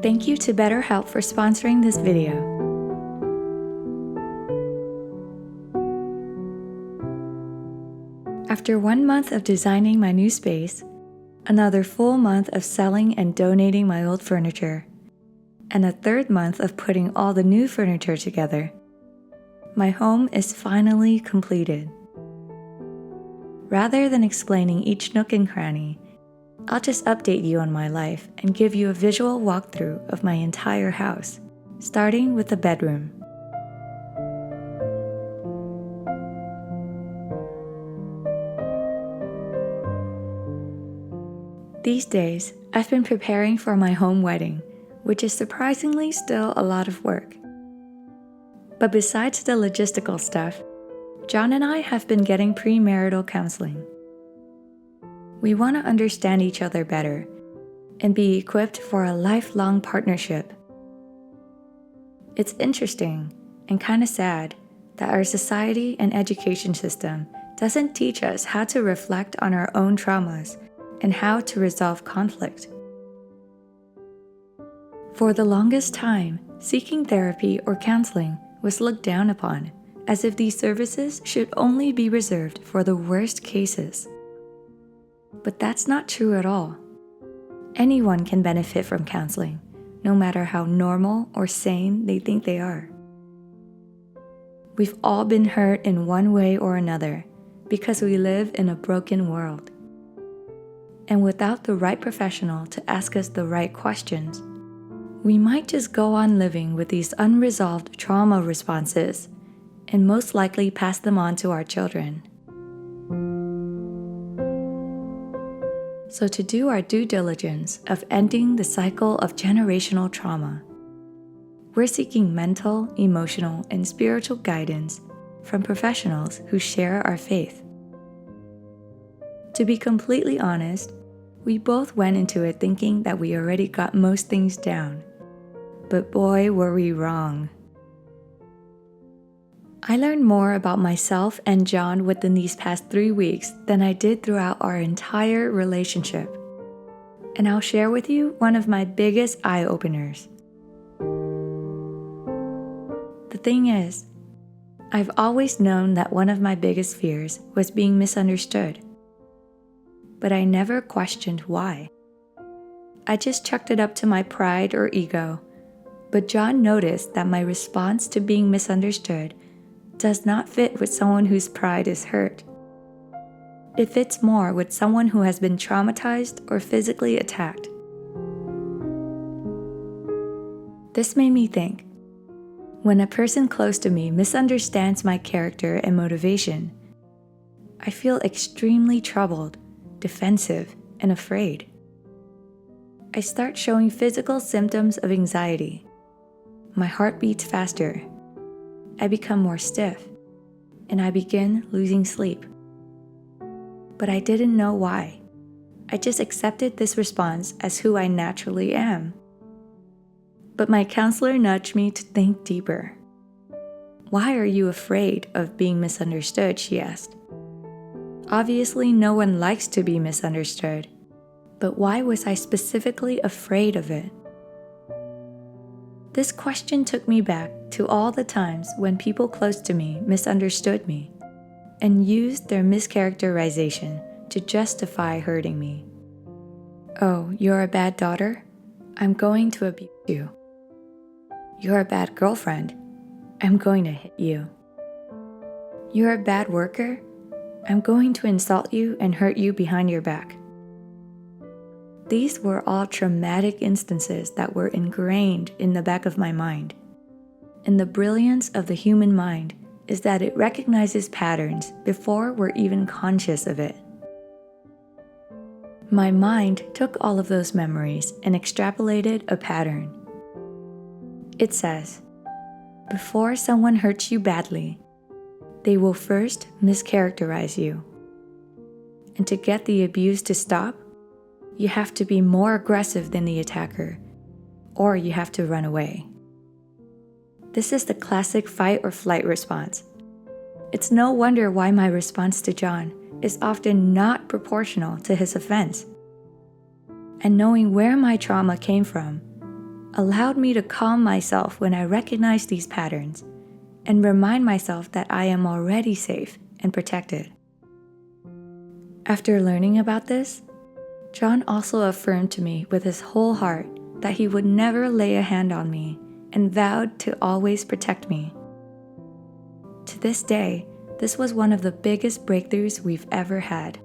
Thank you to BetterHelp for sponsoring this video. After 1 month of designing my new space, another full month of selling and donating my old furniture, and a third month of putting all the new furniture together, my home is finally completed. Rather than explaining each nook and cranny, I'll just update you on my life and give you a visual walkthrough of my entire house, starting with the bedroom. These days, I've been preparing for my home wedding, which is surprisingly still a lot of work. But besides the logistical stuff, John and I have been getting premarital counseling. We want to understand each other better and be equipped for a lifelong partnership. It's interesting and kind of sad that our society and education system doesn't teach us how to reflect on our own traumas and how to resolve conflict. For the longest time, seeking therapy or counseling was looked down upon, as if these services should only be reserved for the worst cases. But that's not true at all. Anyone can benefit from counseling, no matter how normal or sane they think they are. We've all been hurt in one way or another because we live in a broken world. And without the right professional to ask us the right questions, we might just go on living with these unresolved trauma responses and most likely pass them on to our children. So to do our due diligence of ending the cycle of generational trauma, we're seeking mental, emotional, and spiritual guidance from professionals who share our faith. To be completely honest, we both went into it thinking that we already got most things down. But boy, were we wrong. I learned more about myself and John within these past 3 weeks than I did throughout our entire relationship. And I'll share with you one of my biggest eye-openers. The thing is, I've always known that one of my biggest fears was being misunderstood. But I never questioned why. I just chucked it up to my pride or ego. But John noticed that my response to being misunderstood does not fit with someone whose pride is hurt. It fits more with someone who has been traumatized or physically attacked. This made me think, when a person close to me misunderstands my character and motivation, I feel extremely troubled, defensive, and afraid. I start showing physical symptoms of anxiety. My heart beats faster. I become more stiff, and I begin losing sleep. But I didn't know why. I just accepted this response as who I naturally am. But my counselor nudged me to think deeper. Why are you afraid of being misunderstood? She asked. Obviously, no one likes to be misunderstood, but why was I specifically afraid of it? This question took me back to all the times when people close to me misunderstood me and used their mischaracterization to justify hurting me. Oh, you're a bad daughter? I'm going to abuse you. You're a bad girlfriend? I'm going to hit you. You're a bad worker? I'm going to insult you and hurt you behind your back. These were all traumatic instances that were ingrained in the back of my mind. And the brilliance of the human mind is that it recognizes patterns before we're even conscious of it. My mind took all of those memories and extrapolated a pattern. It says, before someone hurts you badly, they will first mischaracterize you. And to get the abuse to stop, you have to be more aggressive than the attacker, or you have to run away. This is the classic fight or flight response. It's no wonder why my response to John is often not proportional to his offense. And knowing where my trauma came from allowed me to calm myself when I recognized these patterns and remind myself that I am already safe and protected. After learning about this, John also affirmed to me with his whole heart that he would never lay a hand on me and vowed to always protect me. To this day, this was one of the biggest breakthroughs we've ever had.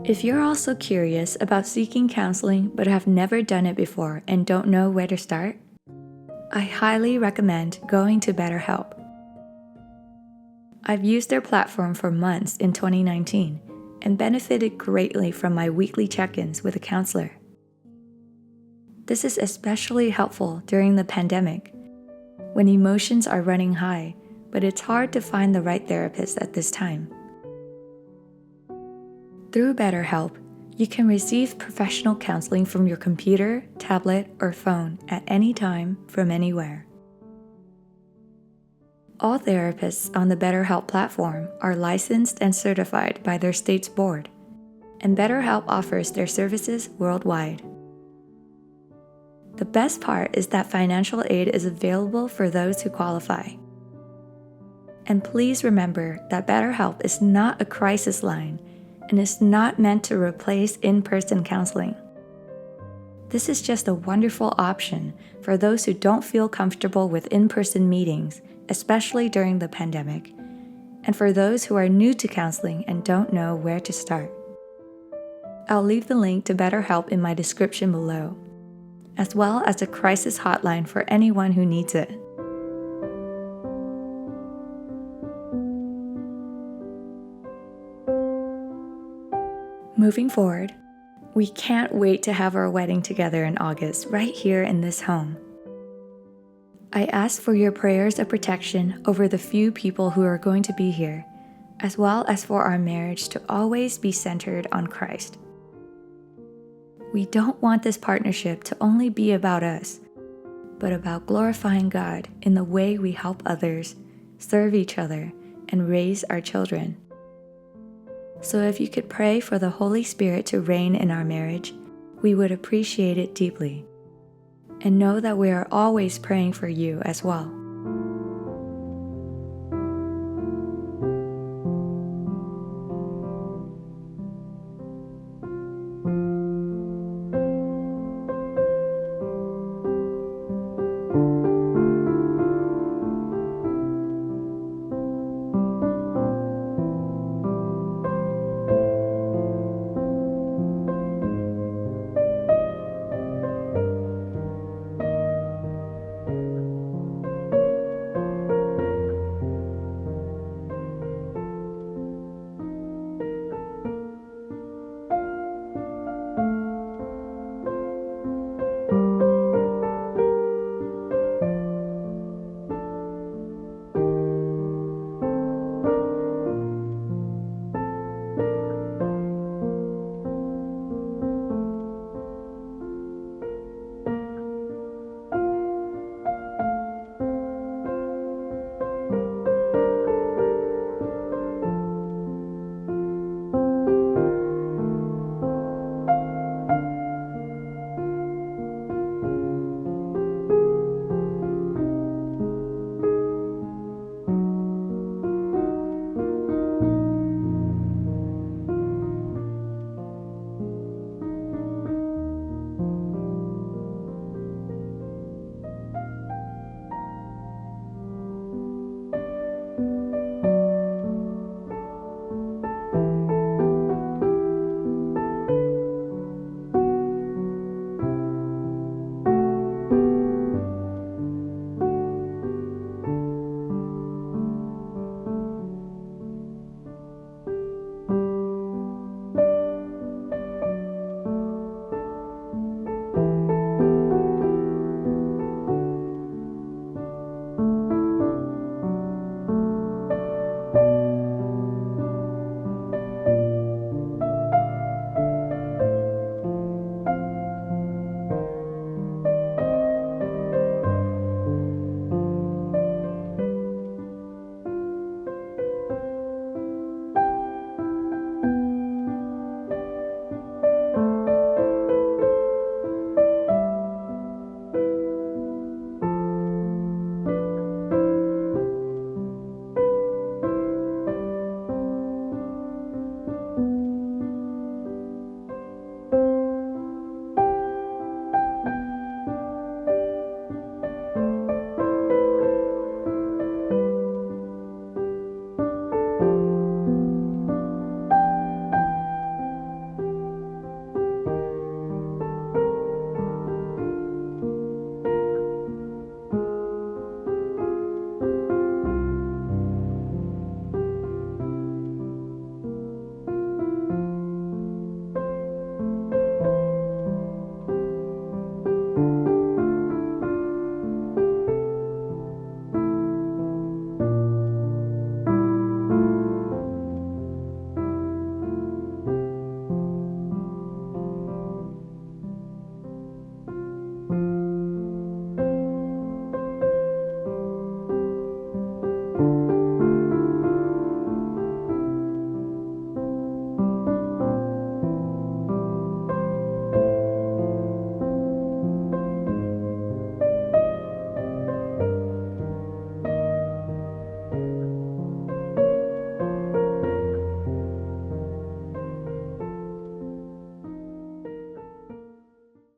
If you're also curious about seeking counseling but have never done it before and don't know where to start, I highly recommend going to BetterHelp. I've used their platform for months in 2019 and benefited greatly from my weekly check-ins with a counselor. This is especially helpful during the pandemic, when emotions are running high, but it's hard to find the right therapist at this time. Through BetterHelp, you can receive professional counseling from your computer, tablet, or phone at any time from anywhere. All therapists on the BetterHelp platform are licensed and certified by their state's board, and BetterHelp offers their services worldwide. The best part is that financial aid is available for those who qualify. And please remember that BetterHelp is not a crisis line and is not meant to replace in-person counseling. This is just a wonderful option for those who don't feel comfortable with in-person meetings, especially during the pandemic, and for those who are new to counseling and don't know where to start. I'll leave the link to BetterHelp in my description below, as well as a crisis hotline for anyone who needs it. Moving forward, we can't wait to have our wedding together in August right here in this home. I ask for your prayers of protection over the few people who are going to be here, as well as for our marriage to always be centered on Christ. We don't want this partnership to only be about us, but about glorifying God in the way we help others, serve each other, and raise our children. So if you could pray for the Holy Spirit to reign in our marriage, we would appreciate it deeply. And know that we are always praying for you as well.